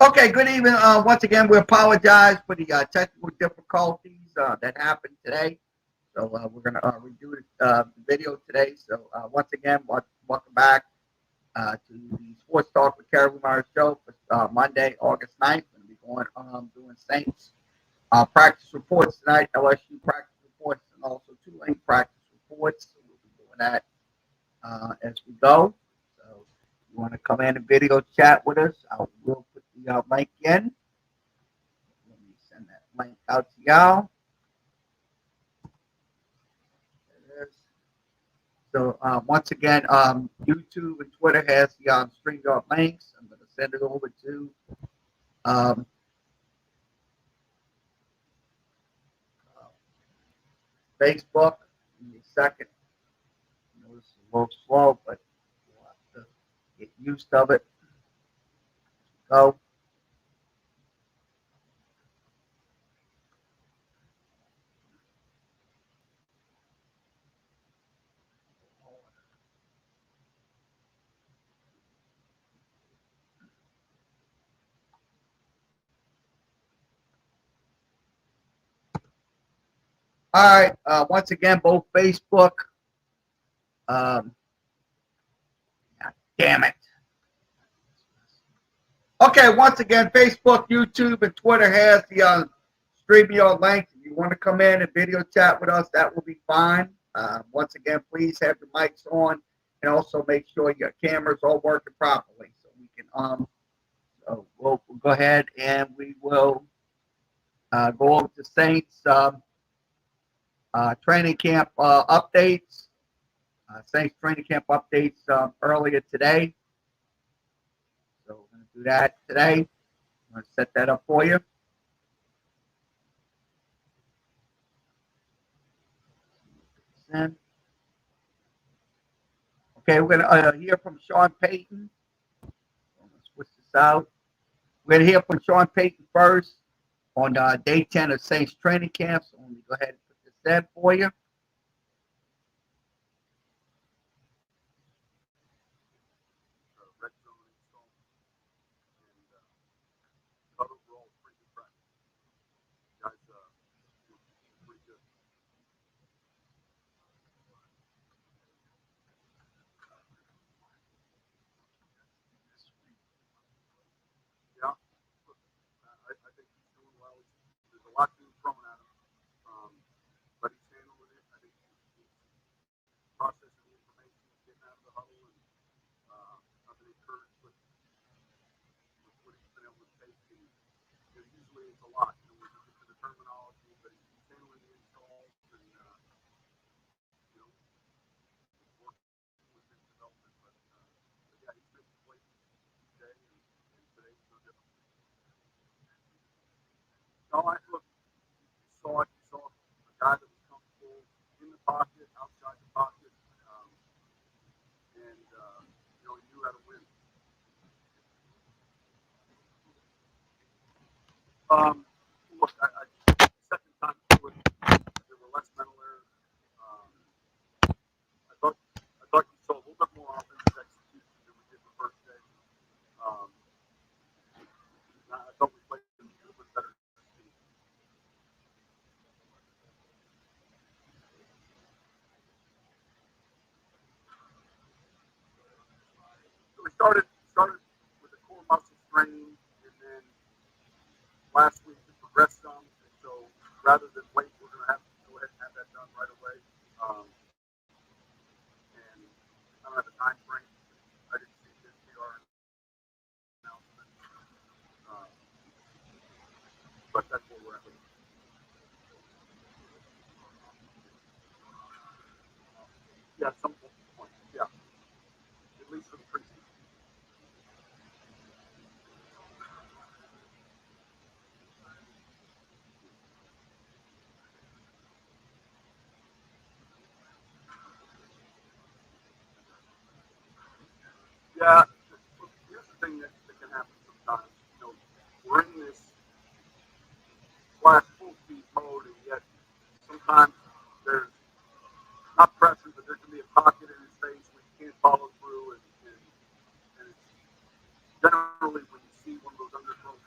Okay, good evening. Once again, we apologize for the technical difficulties that happened today. So we're going to redo the video today. So once again, welcome back to the Sports Talk with Kerry Wehmeyer show for Monday, August 9th. We're going to be going doing Saints practice reports tonight, LSU practice reports, and also Tulane practice reports. So we'll be doing that as we go. So if you want to come in and video chat with us, I will put the link in. Let me send that link out to y'all. There it is. So once again, YouTube and Twitter has the StreamYard links. I'm going to send it over to um, Facebook. Give me a second. I know this is a little slow, but we'll have to get used of it. Go. All right. Once again, both Facebook. Um, damn it. Okay, once again, Facebook, YouTube, and Twitter has the StreamYard links. If you want to come in and video chat with us, that will be fine. Once again, please have your mics on, and also make sure your cameras are working properly, so we can So we'll go ahead and we will go over to Saints training camp updates. Saints training camp updates earlier today. So we're going to do that today. I'm going to set that up for you. Okay, we're going to hear from Sean Payton. I'm going to switch this out. We're going to hear from Sean Payton first on day 10 of Saints training camp. So let me go ahead and put this in for you.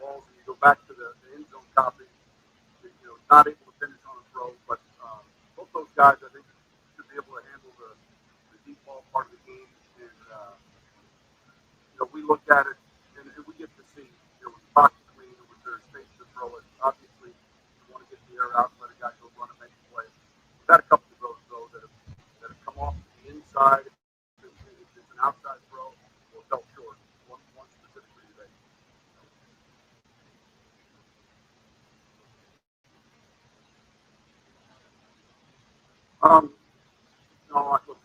balls and you go back to the end zone copy, not able to finish on a throw. But both those guys, I think, should be able to handle the deep ball part of the game. And we look at it and we get to see, with the pocket clean, with their space to throw it. Obviously, you want to get the air out and let a guy go run and make a play. We've had a couple of those though that have come off the inside. If it's an outside throw, or fell short. One specifically today. Um, no, look,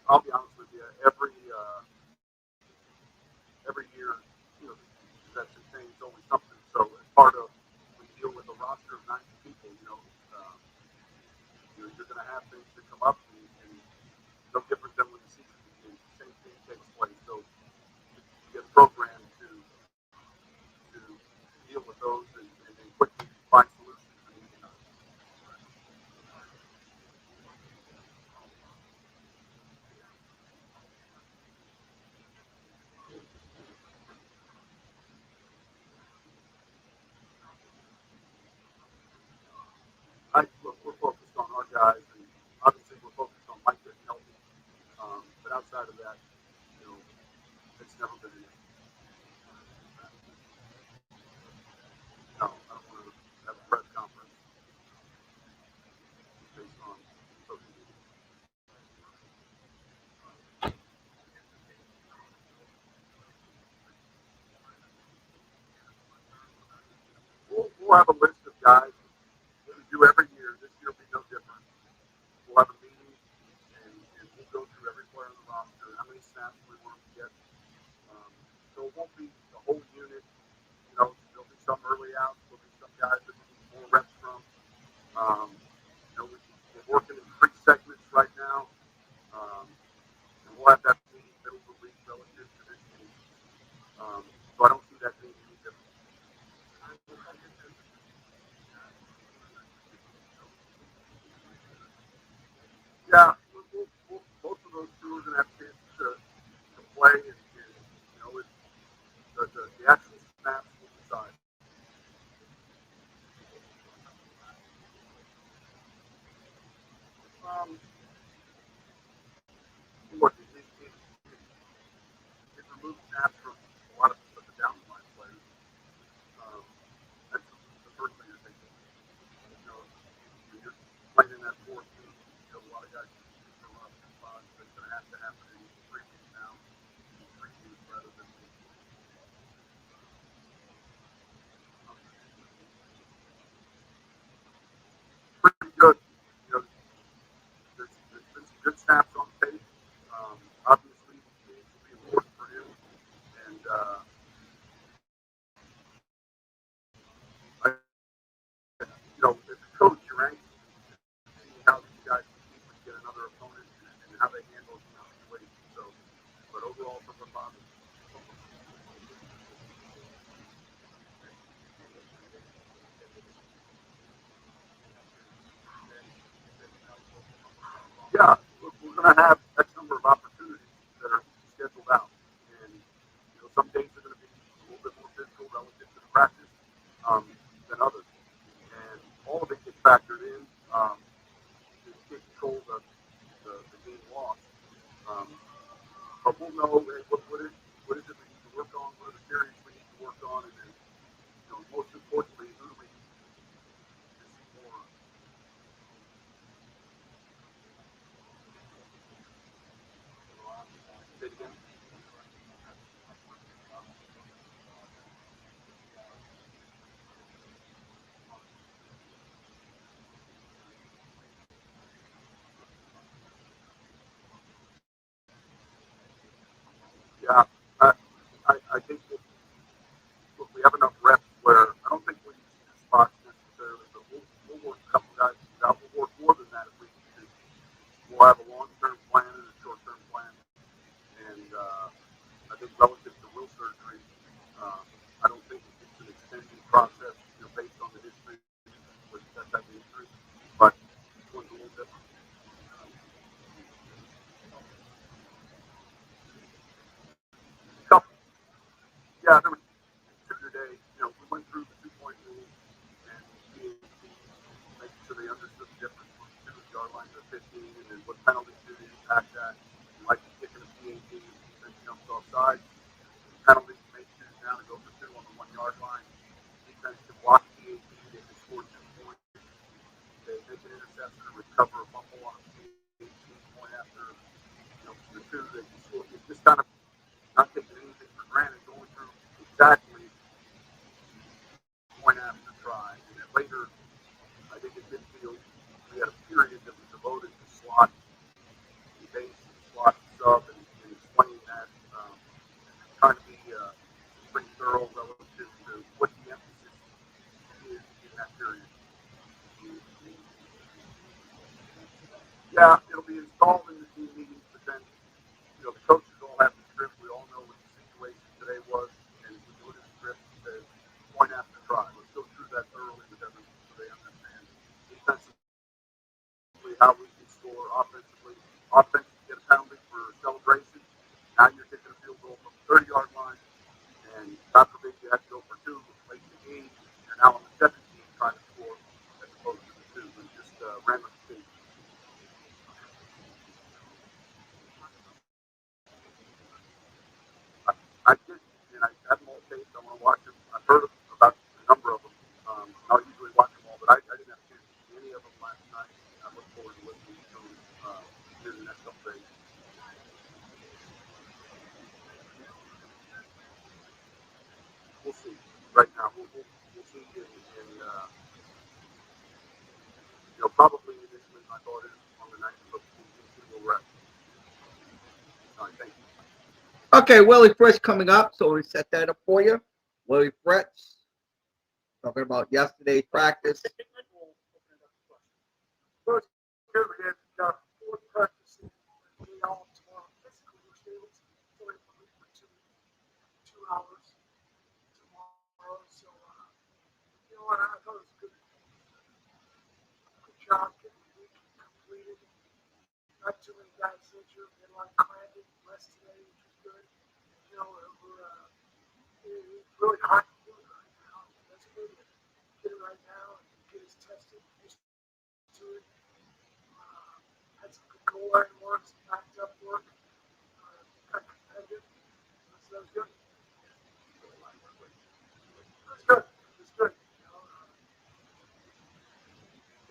I'll be honest with you. Every year, that's the thing. It's always something. So as part of we deal with a roster of 90 people, you're going to have things that come up, and no different than when the season begins. The same thing takes place. So you get programmed to deal with those and quickly find solutions. Look, we're focused on our guys, and obviously we're focused on Mike getting healthy. But outside of that, it's never been an issue. No, I don't want to have a press conference based on social media. We'll have a list of guys that we do every year. This year will be no different. We'll have a meeting, and we'll go through every player on the roster, how many snaps we want to get. So it won't be the whole unit. There'll be some early outs. There'll be some guys that we need more reps from. Um, we're working in 3 segments right now. And we'll have that meeting middle of the week relative to this game. So I don't see that being any different. Yeah, both of those two are going to have chances to play, and the actual snaps will decide. Um, Look, it removes snaps from a lot of the down line players. Um, that's the first thing I think. When you're playing in that 4 team, a lot of guys for a lot of spots. That's going to have to happen in 3 weeks now. 3 weeks rather than pretty good. There's been some good snaps on tape. Obviously, games will be important for him. And, as a coach, you're anxious to see how these guys compete when you get another opponent and how they handle situations. So, but overall, from the bottom, yeah, we're going to have X number of opportunities that are scheduled out. And, some days are going to be a little bit more physical relative to the practice than others. And all of it gets factored in to get control of the game loss. Um, but we'll know what is it we need to work on, what are the areas we need to work on, and then, most importantly, who do we need to see more of. Say it again. Yeah, I, I think that, look, we have enough reps where I don't think we need to do spots necessarily, but we'll work a couple guys out. We'll work more than that if we need to. We'll have a long-term plan and a short-term plan. And I think relative to will surgery, I don't think it's an extended process, based on the history with that type of injury. But this one's a little different. Couple, yeah, there was 2 today. offense get a penalty for celebration. Now you're taking a field goal from the 30-yard line, and God forbid you have to go for two late in the game. You're now on the 17 trying to score as opposed to the two. It's just random mistakes. I did, and I have them all taped. I want to watch them. I've heard about a number of them. I'll usually watch them all, but I didn't have a chance to see any of them last night. I look forward to listening to them here in the next couple days. We'll see. Right now, we'll see. Probably initially my thought is on the night, but we'll see. We'll rest. All right, thank you. Okay, Willie Fritz coming up, so we set that up for you. Willie Fritz, talking about yesterday's practice. First, here we have fourth practice all tomorrow. Basically, we're stable for 2 hours tomorrow. So, you know what? I thought it was a good job getting the week completed. Not too many guys injured. We had a lot of cramping rest today, which was good. You know, it's really hot to do it right now. That's good to get it right now and get us tested, used to it. Had some good goal line work, some backed up work. Got competitive. So that was good. That's good. It's good.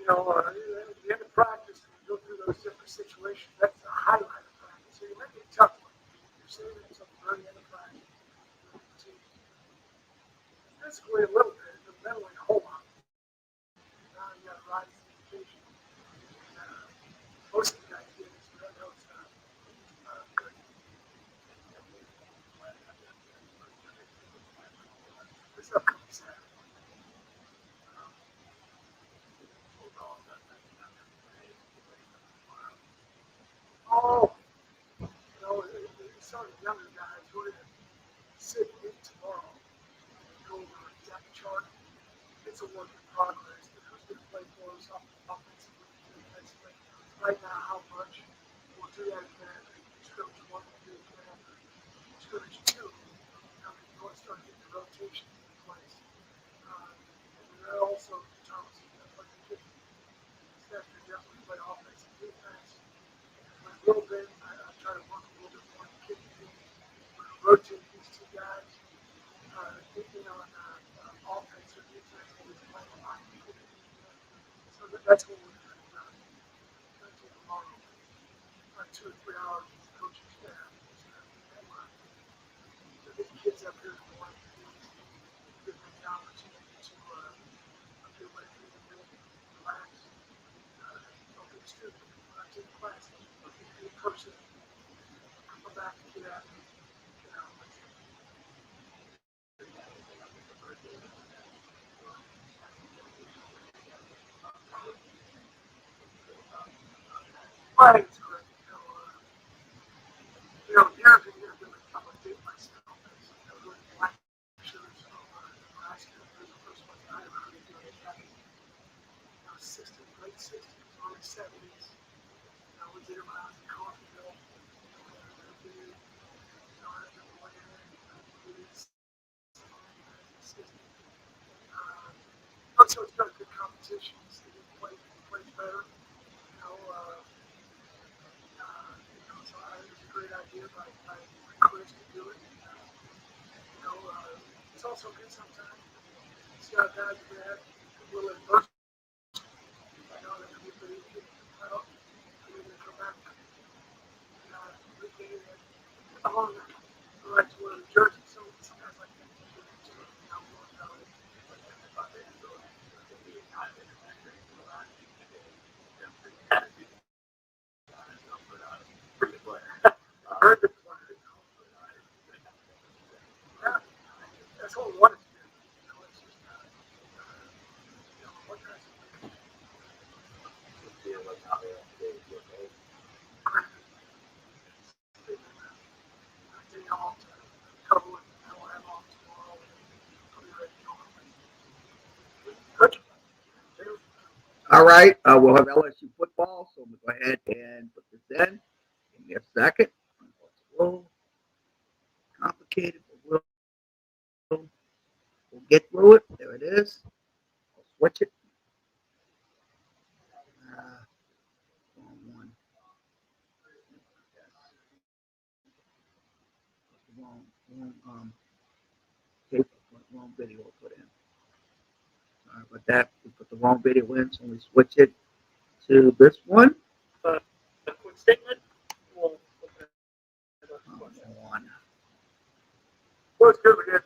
At the end of practice, when you go through those different situations, that's the highlight of practice. So you make it a tough one. You're saving it until the very end of practice. Physically a little bit, but mentally a whole lot. Now you got to rise to the occasion. Most of the guys did this, but I know it's not good. This upcoming Saturday. Oh, some of the younger guys, we're going to sit in tomorrow and go over a depth chart. It's a work in progress. Who's going to play for us offensively, defensively? Right now, how much? We'll do that again. Scrimmage 1 will do again. Scrimmage 2. Now we want to start getting the rotation in place. And that also determines what the kicking. Staff can definitely play offense and defense. With a little bit, I try to work a little bit more on the kicking game. We're going to rotate these two guys. Thinking on offense or defense, we'll be playing a lot of kicking. So that's what we're going to do. That's what tomorrow. 2 or 3 hours with the coaching staff. So get the kids up here for 1 of these. Give them the opportunity to get away from the building, relax. Don't get stupid. We're not taking classes. Don't get any person. Come back and get out. Get out. Right. It's great. Years and years I've been trying to date myself. With black shirts from Nebraska. They're the first ones I ever heard doing it back in the 60s, late 60s, early 70s. We did it when I was in Coffeyville. So it's got a good competition. So he plays better. So I think it's a great idea by Chris to do it. It's also good sometimes. See how guys have a little adversity. I know that everybody can well, they're going to come back and regain it. Along the right to wear the jersey. So some guys like that. Very good player. Yeah, that's what we wanted to do. It's just, what guys day off to cover it. I will have off tomorrow. I'll be ready to go. Good. All right, we'll have LSU football, so I'm going to go ahead and put this in. me a second. It's a little complicated, but we'll get through it. There it is. I'll switch it. Wrong one. Wrong tape, wrong video put in. Sorry about that. We put the wrong video in, so we switch it to this one. A quick statement. We'll One. Let's go again.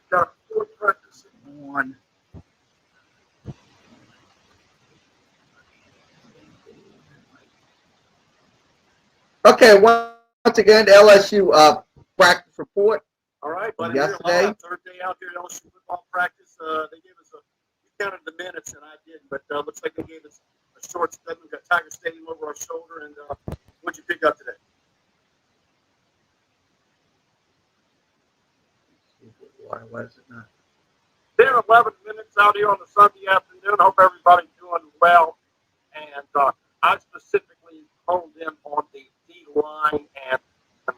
Practice. One. Okay, once again, the LSU practice report. All right, buddy. Yesterday, third day out there at LSU football practice. They gave us we counted the minutes, and I didn't, but looks like they gave us a short segment. We got Tiger Stadium over our shoulder, and what'd you pick up today? Why was it not? 10, 11 minutes out here on a Sunday afternoon. Hope everybody's doing well. And I specifically honed in on the D line and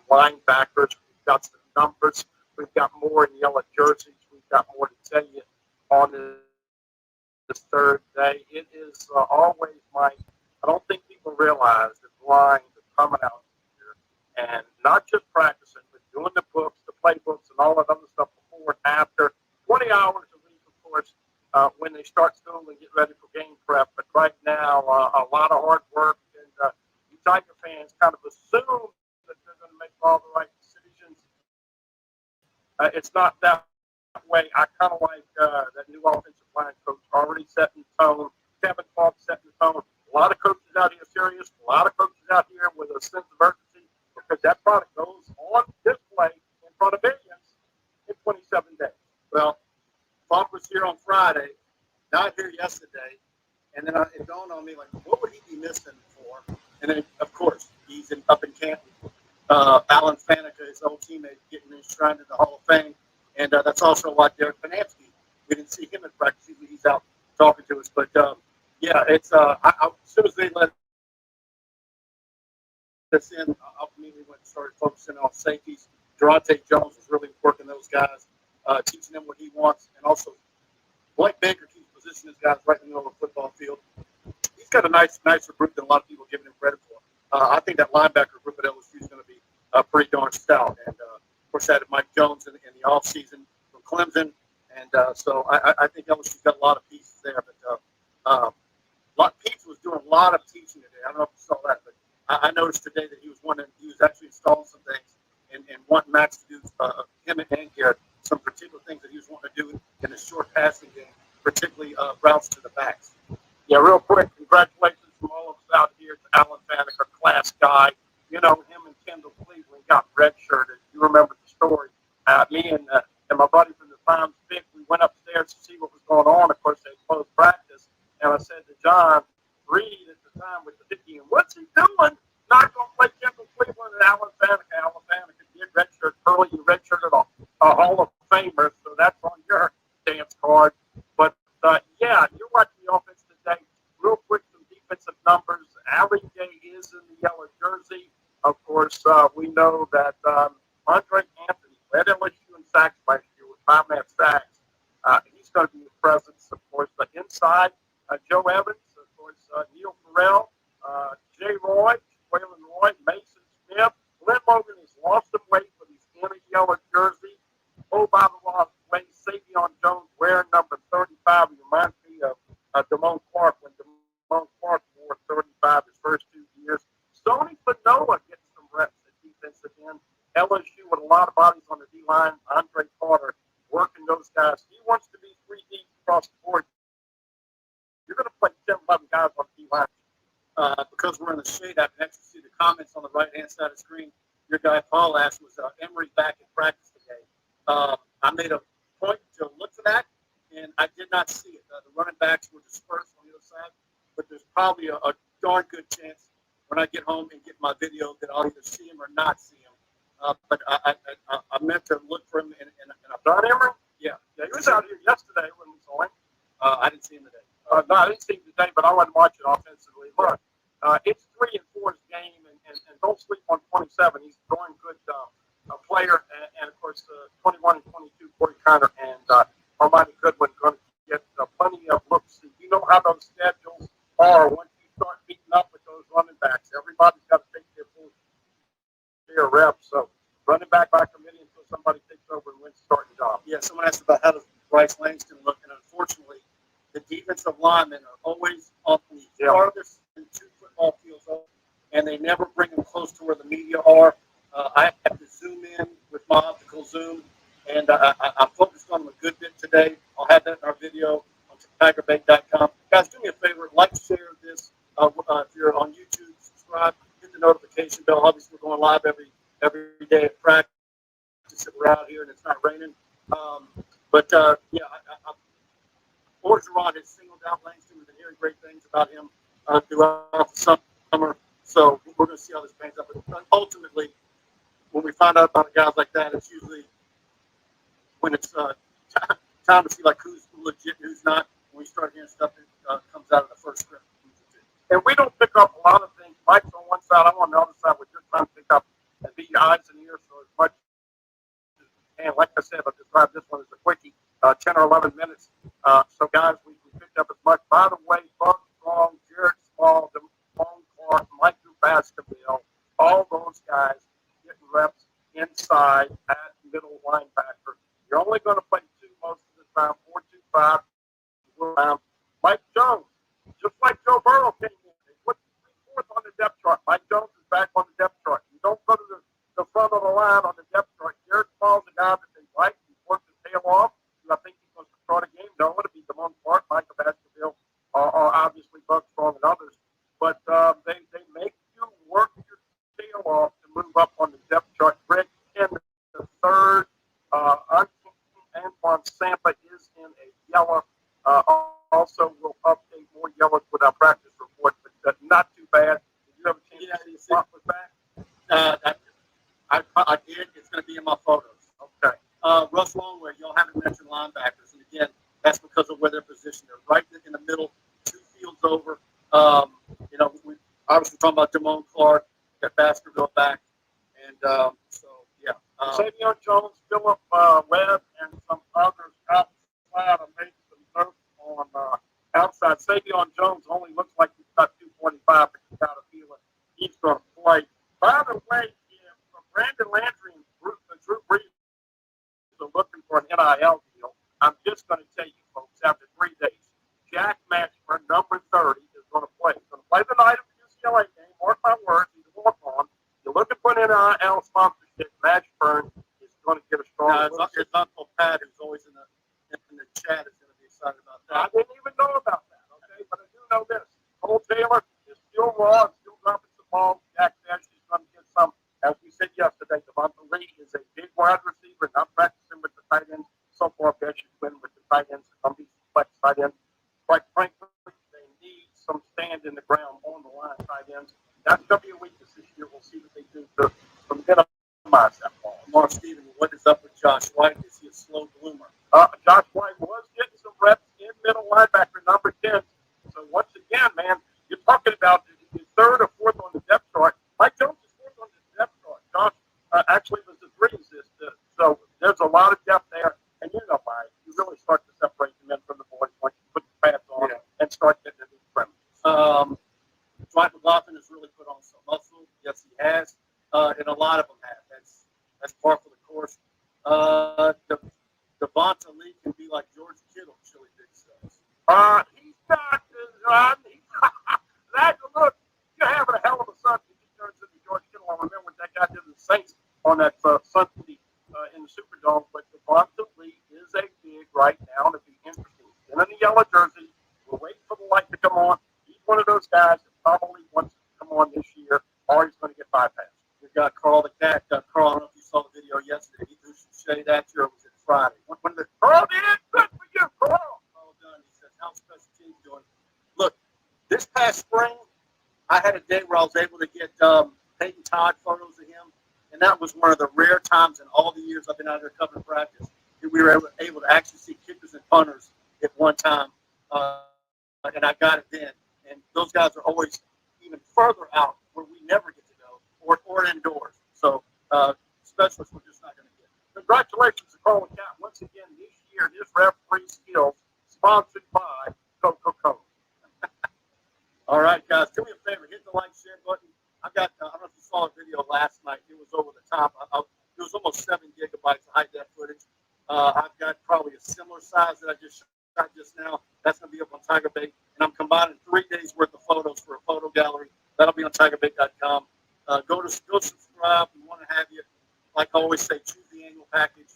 linebackers. We've got some numbers. We've got more in yellow jerseys. We've got more to tell you on this third day. It is always I don't think people realize that lines are coming out here and not just practicing, but doing the books, the playbooks, and all that other stuff before and after. 20 hours a week, of course, when they start school and get ready for game prep. But right now, a lot of hard work, and you Tiger fans kind of assume that they're going to make all the right decisions. It's not that way. I kind of like that new offensive line coach already setting the tone. Kevin Clark setting the tone. A lot of coaches out here serious. A lot of coaches out here with a sense of urgency because that product goes on display in front of millions in 27 days. Well, Clark was here on Friday, not here yesterday, and then it dawned on me, like, what would he be missing for? And then, of course, he's up in Canton. Alan Faneca, his old teammate, getting enshrined in the Hall of Fame, and that's also why Derek Finansky. We didn't see him in practice. He's out talking to us, but yeah, it's as soon as they let us in, I immediately went and started focusing on safeties. Durante Jones was really working those guys, teaching them what he wants, and also Blake Baker keeps positioning his guys right in the middle of the football field. He's got a nicer group than a lot of people giving him credit for. I think that linebacker group at LSU is going to be pretty darn stout. And, of course, that Mike Jones in the offseason from Clemson. And so I think LSU's got a lot of pieces there. But Pete was doing a lot of teaching today. I don't know if you saw that, but I noticed today that he was actually installing some things and wanting Max to do, him and Garrett, some particular things that he was wanting to do in the short passing game, particularly routes to the backs. Yeah, real quick, congratulations from all of us out here to Alan Faneca, class guy. You know, him and Kendall Cleveland got redshirted. You remember the story. Me and my buddy from the Times Vic, we went upstairs to see what was going on. Of course, they closed practice. And I said to John Reed at the time with the Vicky, what's he doing? Not going to play Kendall Cleveland and Alan Faneca. Alan Faneca did redshirt early. You redshirted a Hall of Famer, so that's on your dance card. But, yeah, you're watching the offense today. Real quick, some defensive numbers. Allie Gay is in the yellow jersey. Of course, we know that Andre Anthony led LSU in sacks last year with 5.5 sacks. He's going to be a presence, of course. But inside, Joe Evans, of course, Neil Farrell, Jay Roy, Waylon Roy, Mason Smith. Glenn Logan has lost some weight, but he's in a yellow jersey. Oh, by the way, Savion Jones wearing number 35. He reminds me of Damone Clark when Damone Clark wore 35 his first 2 years. Sony Fanoa gets some reps at defensive end. LSU with a lot of bodies on the D-line. Andre Carter working those guys. He wants to be 3 deep across the board. You're going to play 10, 11 guys on the D-line. Because we're in the shade, I can actually see the comments on the right-hand side of the screen. Your guy, Paul, asked, was Emory back in practice today? I made a point to look for that, and I did not see it. The running backs were dispersed on the other side, but there's probably a darn good chance when I get home and get my video that I'll either see him or not see him. But I meant to look for him, and I thought Emory, yeah, he was out here yesterday when we saw him. I didn't see him today. No, I didn't see him today, but I wasn't watching offensively. Look, it's 3-4's game, and don't sleep on 27. He's a darn good player. And, of course, 21 and 22, Corey Connor and Armani Goodwin going to get plenty of looks. You know how those schedules are once you start beating up with those running backs. Everybody's got to take their full share of reps. So running back by committee until somebody takes over and wins the starting job. Yeah, someone asked about how does Bryce Langston look, and unfortunately, the defensive linemen are always on the farthest and 2 football fields over, and they never bring them close to where the media are. I have to zoom in with my optical zoom, and I focused on them a good bit today. I'll have that in our video on tigerbait.com. Guys, do me a favor, like, share this. If you're on YouTube, subscribe, hit the notification bell. Obviously, we're going live every day at practice if we're out here and it's not raining. Orgeron has singled out Langston. We've been hearing great things about him throughout the summer. So we're going to see how this pans out. But ultimately, when we find out about guys like that, it's usually when it's time to see like who's legit and who's not. When we start hearing stuff that comes out of the first script. And we don't pick up a lot of things. Mike's on one side, I'm on the other side. We're just trying to pick up and be eyes and ears so as much. And like I said, I'll describe this one as a quickie, 10 or 11 minutes. So, guys, we picked up as much. By the way, Buck Strong, Jared Small, Damone Clark, Mike Baskerville, all those guys getting reps inside at middle linebacker. You're only going to play 2 most of the time, 4-2-5. Mike Jones, just like Joe Burrow came in, they put 3/4 on the depth chart. Mike Jones is back on the depth chart. You don't go to the front of the line on the depth chart. Jared Small's the guy that they like. He's worked his tail off. I think he's going to start a game. No, it'll be Damone Clark, Michael Baskerville, or obviously Buck Strong and others. But they make you work your tail off to move up on the depth chart. Greg in the third. Antoine Sampa is in a yellow. Also, we'll update more yellows with our practice report, but not too bad. Did you have a chance to see what was that? I did. It's going to be in my photos. Okay. Russ Longway, y'all haven't mentioned linebackers. And again, that's because of where they're positioned. They're right in the middle, 2 fields over. We obviously talking about Damone Clark, got Baskerville back. And yeah. Savion Jones, Philip Webb, and some others outside. I made some notes on outside. Savion Jones only looks like he's got 225, but he's got a feeling he's going to play. By the way, Brandon Landry and Drew Brees are looking for an NIL deal. I'm just going to tell you, folks, after 3 days, Jack Matchburn, number 30, is going to play. He's going to play the night of the UCLA game. Mark my words, he's a walk-on. You're looking for an NIL sponsorship. Matchburn is going to get a strong His Uncle Pat, who's always in the chat, is going to be excited about I that. didn't even know about that, okay? But I do know this. Cole Taylor is still raw and still dropping some balls. Jack Nash is going to get some. As we said yesterday, Devonta Lee is a big wide receiver, not practicing with the tight ends. So far, Besh has been with the tight ends. Some of these flex tight ends. Quite frankly, they need some stand in the ground on the line tight ends. That's going to be a weakness this year. We'll see what they do to minimize that ball. Mark Steven, what is up with Josh White? Is he a slow bloomer? Josh White was getting some reps in middle linebacker, number 10. So once again, man, you're talking about the 3rd or 4th on the depth chart. Mike Jones is 4th on the depth chart. Josh actually was the 3 assist. So there's a lot of depth there. And you know, Mike, you really start to separate the men from the boys once you put the pads on and start getting into the premises. Dwight McLaughlin has really put on some muscle. Yes, he has. And a lot of them have. That's par for the course. Devonta Lee can be like George Kittle, Chili Big says. He's not. Look, you're having a hell of a Sunday. He turns into George Kittle. I remember what that guy did to the Saints on that Sunday in the Superdome. But Devonta Lee is a big right now to be interesting. He's in the yellow jersey. We're waiting for the light to come on. He's one of those guys that probably wants to come on this year, or he's going to get bypassed. We got Carl the Cat. Carl, I don't know if you saw the video yesterday. He threw some shade at you, or was it Friday? When the Carl did, good for you, Carl. All done. He says, how's special teams doing? Look, this past spring, I had a day where I was able to get Peyton Todd photos of him, and that was one of the rare times in all the years I've been out there covering practice that we were able to actually see kickers and punters at one time, and I got it then. And those guys are always even further out where we never get to go, or indoors. So specialists we're just not going to get. Congratulations to Carl Cat once again this year. His referee skills sponsored by Coca-Cola. All right, guys, do me a favor. Hit the like, share button. I don't know if you saw a video last night. It was over the top. It was almost 7 gigabytes of high-def footage. I've got probably a similar size that I just shot just now. That's going to be up on Tiger Bait. And I'm combining 3 days worth of photos for a photo gallery. That'll be on tigerbait.com. Go subscribe. We want to have you. Like I always say, choose the annual package.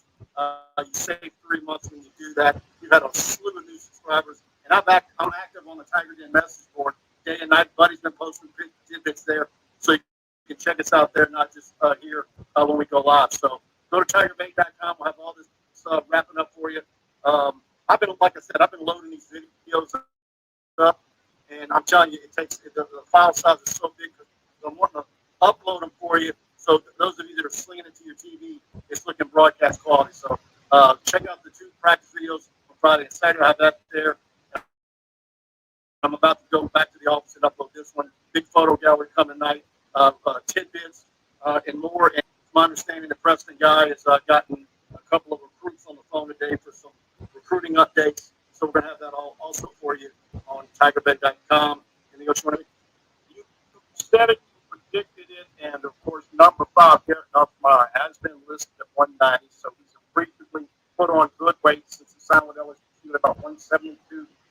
You save 3 months when you do that. We've had a slew of new subscribers. And I'm active on the Tiger Den message board day and night. Buddy's been posting tidbits there. So you can check us out there, not just here when we go live. So go to tigerbait.com. We'll have all this stuff wrapping up for you. Like I said, I've been loading these videos up. And I'm telling you, the file size is so big because I'm wanting to upload them for you. So those of you that are slinging it to your TV, it's looking broadcast quality. So check out the 2 practice videos on Friday and Saturday. I have that there. I'm about to go back to the office and upload this one. Big photo gallery coming tonight. Tidbits and more. And my understanding, the Preston guy has gotten a couple of recruits on the phone today for some recruiting updates. So we're going to have that all also for you on tigerbait.com. Anything else you want to You said it, you predicted it, and of course, number 5, Garrett Nussmeyer, has been listed at 190, so he's recently put on good weight since he signed with LSU at about 172,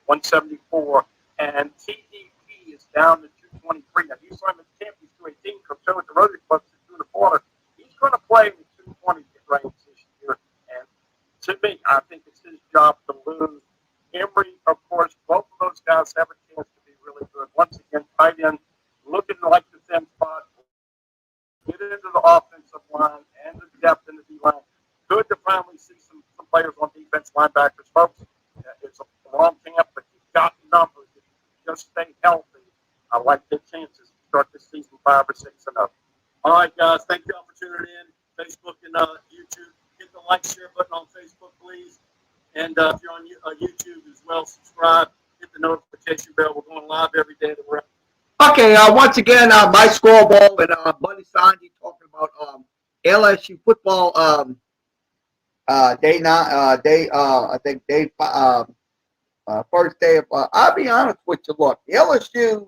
174, and TDP is down to 223. Now, you saw him at camp, he's 218, comes over at the Rotary Club to 2 1/4. He's going to play in the 220 range this year, and to me, I think it's his job to lose. Emory, of course, both of those guys have a chance to be really good. Once again, tight end, looking like the 10th spot, get into the offensive line and the depth in the D-line. Good to finally see some players on defense, linebackers, folks. It's a long camp, but you've got numbers. If you just stay healthy, I like their chances to start this season 5 or 6 and up. All right, guys. Thank you all for tuning in. Facebook and YouTube. Hit the like, share button on Facebook, please. And if you're on YouTube as well, subscribe. Hit the notification bell. We're going live every day that we're at. Okay, once again, my scoreboard and Buddy Sanji talking about LSU football I think first day of I'll be honest with you. Look, the LSU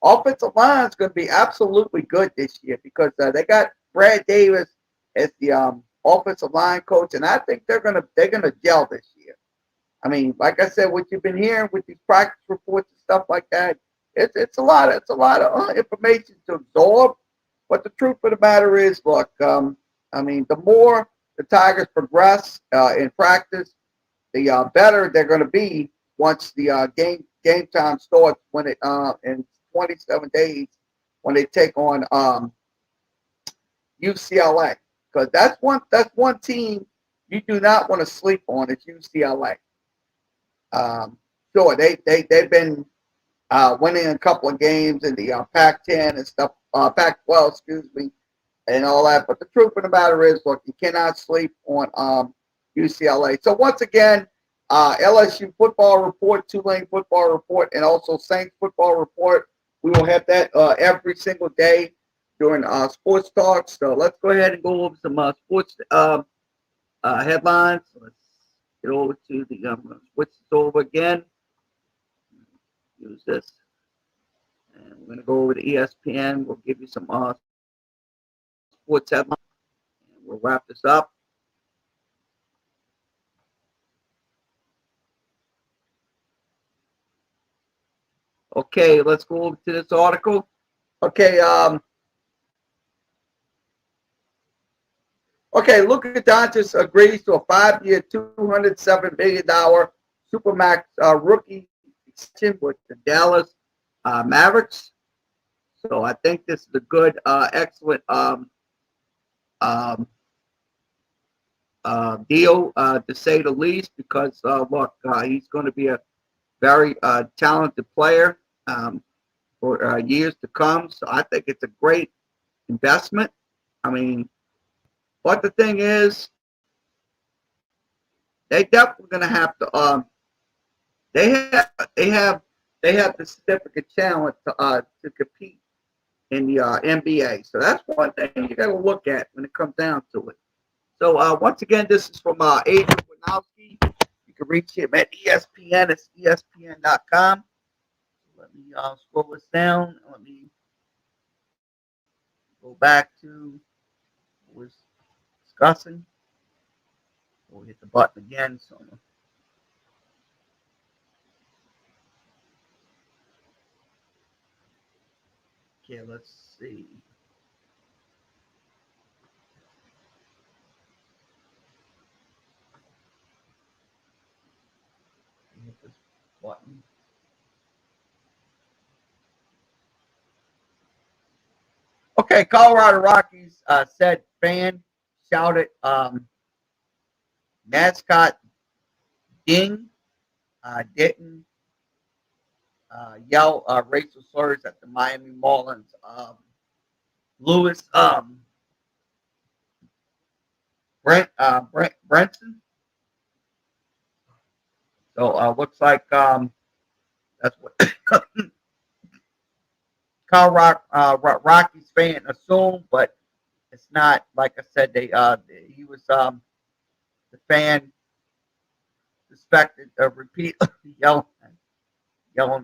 offensive line is going to be absolutely good this year because they got Brad Davis as the offensive line coach, and I think they're gonna gel this year. I mean, like I said, what you've been hearing with these practice reports and stuff like that, it's a lot of information to absorb. But the truth of the matter is, look, I mean, the more the Tigers progress in practice, the better they're going to be once the game time starts when it in 27 days when they take on UCLA, because that's one team you do not want to sleep on. It's UCLA. Sure, they've been winning a couple of games in the Pac-10 and stuff, Pac-12, excuse me, and all that. But the truth of the matter is, look, you cannot sleep on UCLA. So once again, LSU football report, Tulane football report, and also Saints football report. We will have that every single day during sports talk. So let's go ahead and go over some sports headlines. Let's get over to the switch this over again. Use this, and we're going to go over to ESPN. We'll give you some sports headlines, and we'll wrap this up. Okay, let's go over to this article. Okay, Luka Doncic agrees to a 5-year, $207 million Supermax rookie extension with the Dallas Mavericks. So I think this is a good, excellent deal, to say the least, because look, he's going to be a very talented player for years to come. So I think it's a great investment. I mean, but the thing is, they definitely going to have to. They have the significant challenge to compete in the NBA. So that's one thing you got to look at when it comes down to it. So once again, this is from Adrian Winowski. You can reach him at ESPN. It's ESPN.com. Let me scroll this down. Let me go back to what we're discussing. We'll hit the button again. So okay, let's see. Hit this button. Okay, Colorado Rockies said fan shouted mascot ding didn't yell racial slurs at the Miami Marlins. Lewis Brenton. So looks like that's what Rockies fan assumed, but it's not. Like I said, he was the fan suspected of repeatedly yelling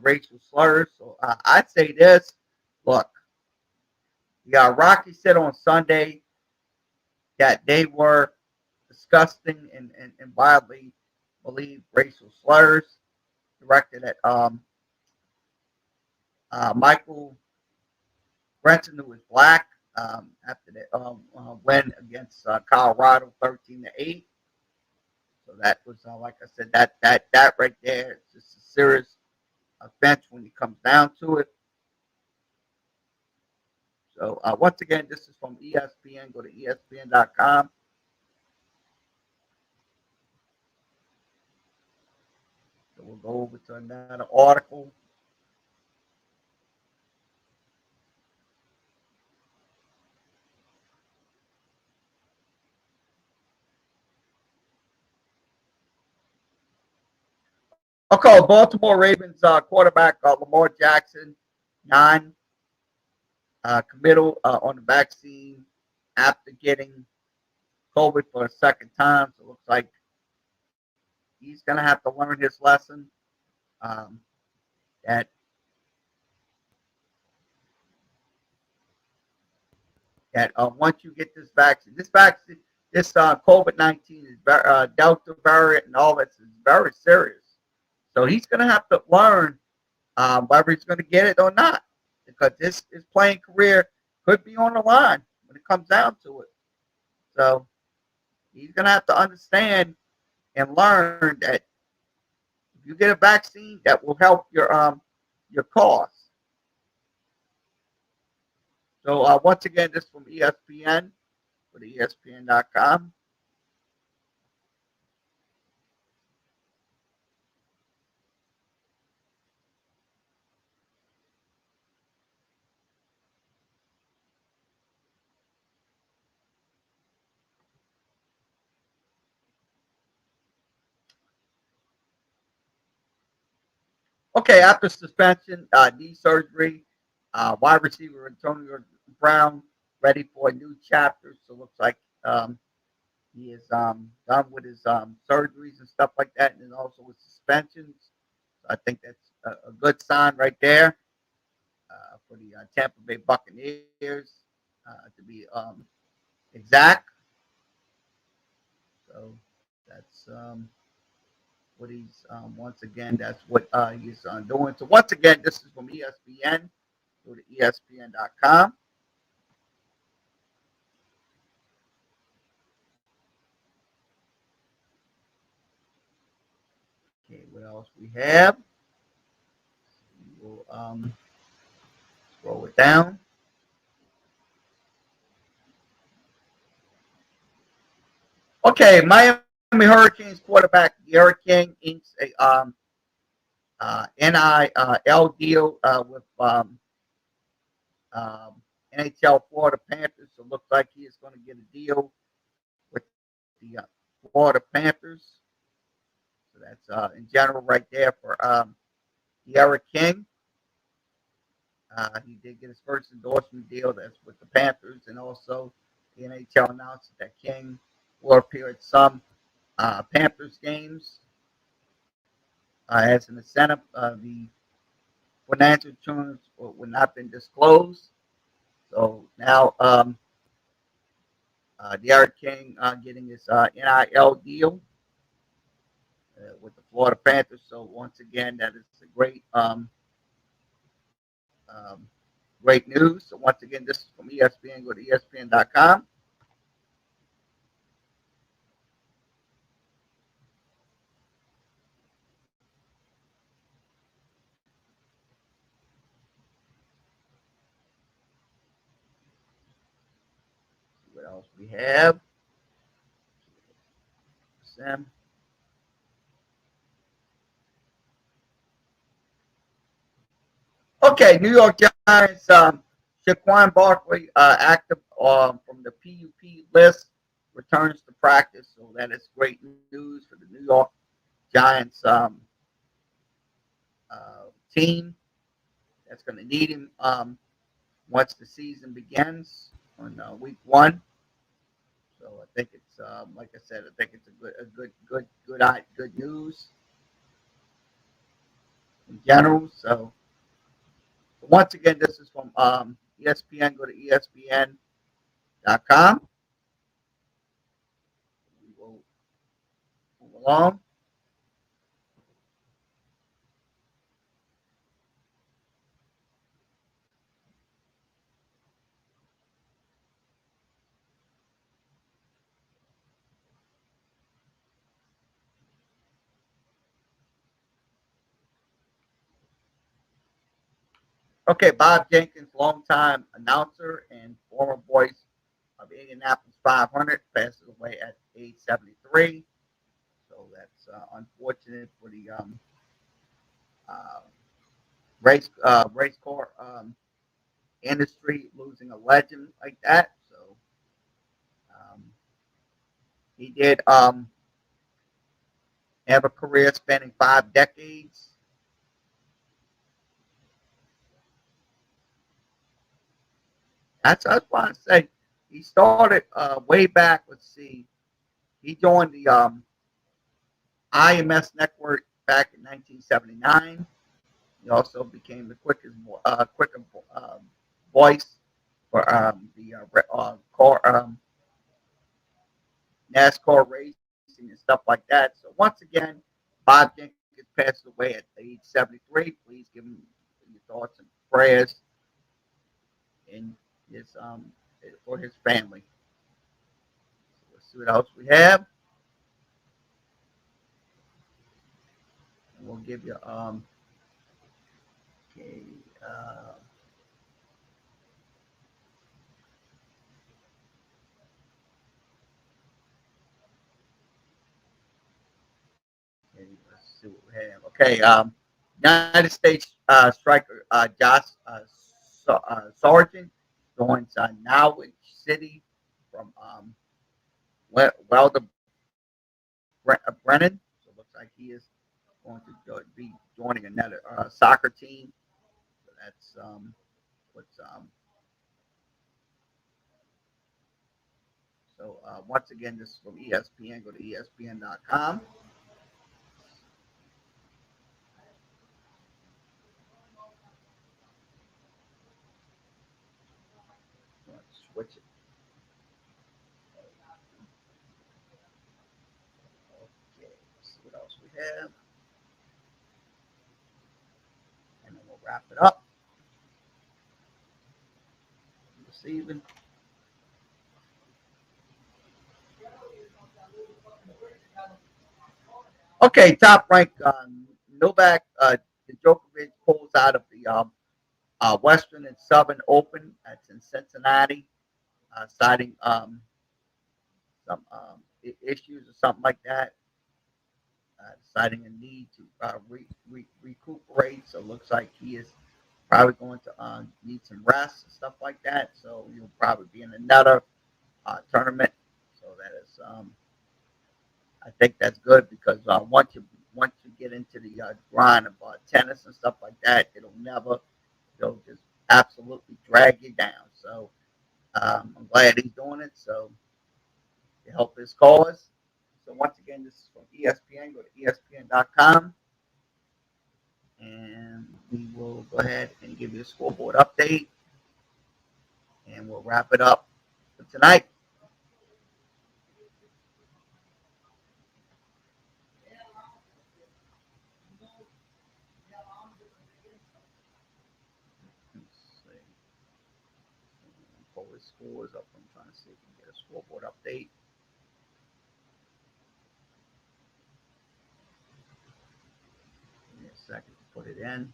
racial slurs. So I'd say this: look, Rocky said on Sunday that they were disgusting and wildly believed racial slurs directed at Michael Brenton, who was black, after the win against Colorado 13-8. So that was, like I said, that right there is just a serious offense when it comes down to it. So once again, this is from ESPN. Go to ESPN.com. So we'll go over to another article. Okay, Baltimore Ravens quarterback Lamar Jackson, non-committal on the vaccine after getting COVID for a second time. So it looks like he's going to have to learn his lesson. That once you get this COVID-19 is Delta variant and all this is very serious. So he's going to have to learn whether he's going to get it or not, because his playing career could be on the line when it comes down to it. So he's going to have to understand and learn that if you get a vaccine, that will help your cause. So once again, this is from ESPN, go to ESPN.com. Okay, after suspension, knee surgery, wide receiver Antonio Brown ready for a new chapter. So it looks like he is done with his surgeries and stuff like that, and then also with suspensions. So I think that's a good sign right there for the Tampa Bay Buccaneers, to be exact. So that's what he's once again. That's what he's doing. So once again, this is from ESPN. Go to ESPN.com. Okay, what else we have? We'll scroll it down. Okay, Miami Hurricanes quarterback Derek King inks a NIL deal with NHL Florida Panthers. So it looks like he is going to get a deal with the Florida Panthers. So that's in general right there for Derek King. He did get his first endorsement deal. That's with the Panthers, and also the NHL announced that King will appear at some Panthers games as an incentive. The financial terms will not been disclosed. So now Derek King getting his NIL deal with the Florida Panthers. So once again, that is a great news. So once again, this is from ESPN. Go to ESPN.com. What else we have? Sam. Okay, New York Giants. Shaquan Barkley, active from the PUP list, returns to practice. So that is great news for the New York Giants team. That's going to need him once the season begins on week one. So I think it's like I said, I think it's good news in general. So once again, this is from ESPN. Go to ESPN.com. We will move along. Okay, Bob Jenkins, longtime announcer and former voice of Indianapolis 500, passes away at age 73. So that's unfortunate for the uh, race car industry, losing a legend like that. So um, he did have a career spanning 5 decades. I just want to say he started way back. Let's see, he joined the IMS network back in 1979. He also became the quicker voice for the car NASCAR racing and stuff like that. So once again, Bob Jenkins passed away at age 73. Please give him your thoughts and prayers in his for his family. So let's see what else we have. And we'll give you okay. Uh, okay, let's see what we have. Okay, United States striker Josh Sargent joins Norwich City from Welder Brennan. So it looks like he is going to be joining another soccer team. So that's what's so once again, this is from ESPN. Go to ESPN.com. Let's switch it. Okay, let's see what else we have, and then we'll wrap it up this evening. Okay, top rank Novak Djokovic pulls out of the Western and Southern Open. That's in Cincinnati, citing some issues or something like that, citing a need to recuperate. So it looks like he is probably going to need some rest and stuff like that. So he'll probably be in another tournament. So that is, I think that's good because once you get into the grind of tennis and stuff like that, it'll just absolutely drag you down. So I'm glad he's doing it. So to help his cause. So once again, this is from ESPN. Go to ESPN.com, and we will go ahead and give you a scoreboard update, and we'll wrap it up for tonight. Let's see. Pull his scores up. I'm trying to see if we can get a scoreboard update. Give me a second to put it in.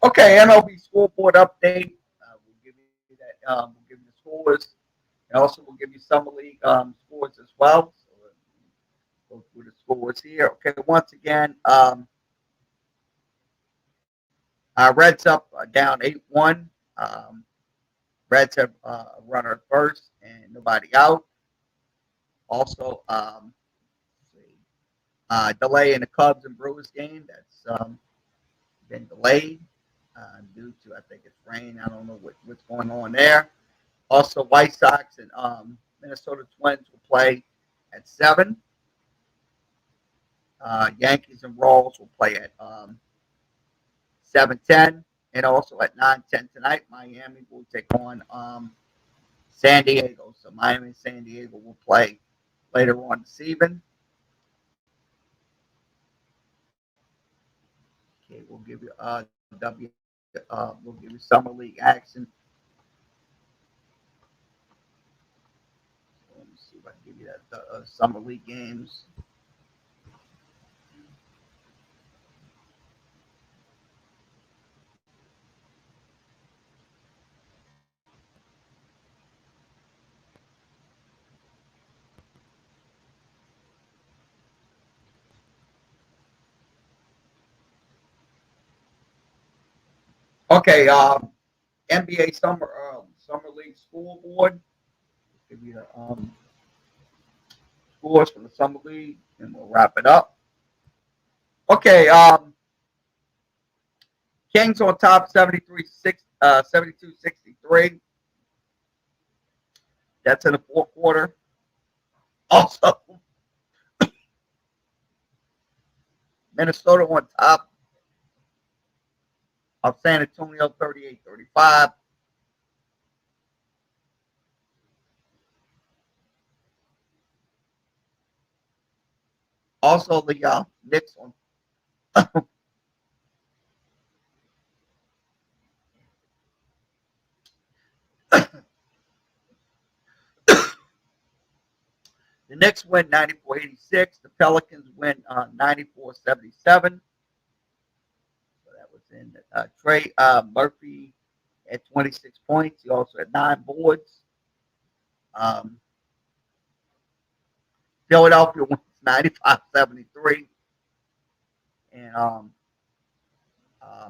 Okay, MLB scoreboard update. We'll give you that. We'll give you the scores. And also, we'll give you summer league scores as well. So we'll go through the scores here. Okay, once again, Reds up down 8-1. Reds have a runner at first and nobody out. Also, delay in the Cubs and Brewers game. That's been delayed due to, I think it's rain. I don't know what's going on there. Also, White Sox and Minnesota Twins will play at 7. Yankees and Royals will play at 7:10, and also at 9:10 tonight, Miami will take on San Diego. So Miami and San Diego will play later on this evening. Okay, we'll give you we'll give you summer league action. Let me see if I can give you that summer league games. Okay, NBA summer league scoreboard. Give you the scores from the summer league, and we'll wrap it up. Okay, Kings on top 72-63. That's in the fourth quarter. Also, Minnesota on top of San Antonio 38-35. Also, the Knicks on the Knicks win 94-86. The Pelicans win 94-77. So that was in Trey Murphy at 26 points. He also had 9 boards. Um, Philadelphia wins 95-73. And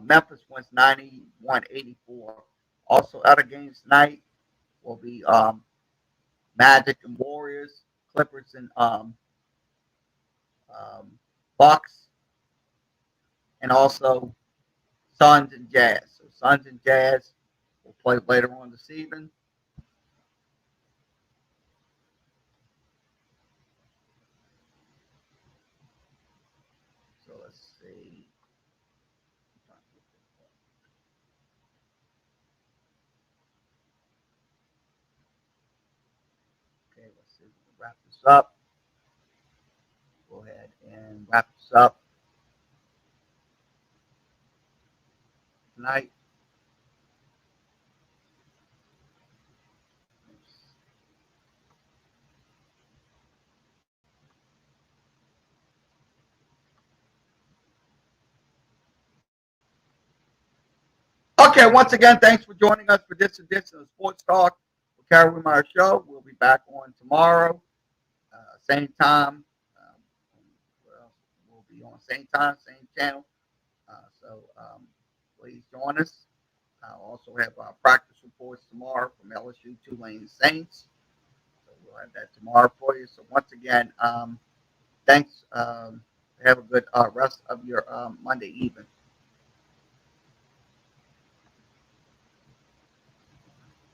Memphis wins 91-84. Also, other games tonight will be Magic and Warriors, Clippers and Bucks, and also Suns and Jazz. So Suns and Jazz will play later on this evening. So let's see. Okay, let's see. We'll wrap this up. Go ahead and wrap this up tonight. Okay, once again, thanks for joining us for this edition of Sports Talk with Kerry Wehmeyer Show. We'll be back on tomorrow, same time. Well, we'll be on same time, same channel. Please join us. I'll also have practice reports tomorrow from LSU Tulane Saints. So we'll have that tomorrow for you. So once again, thanks. Have a good rest of your Monday evening.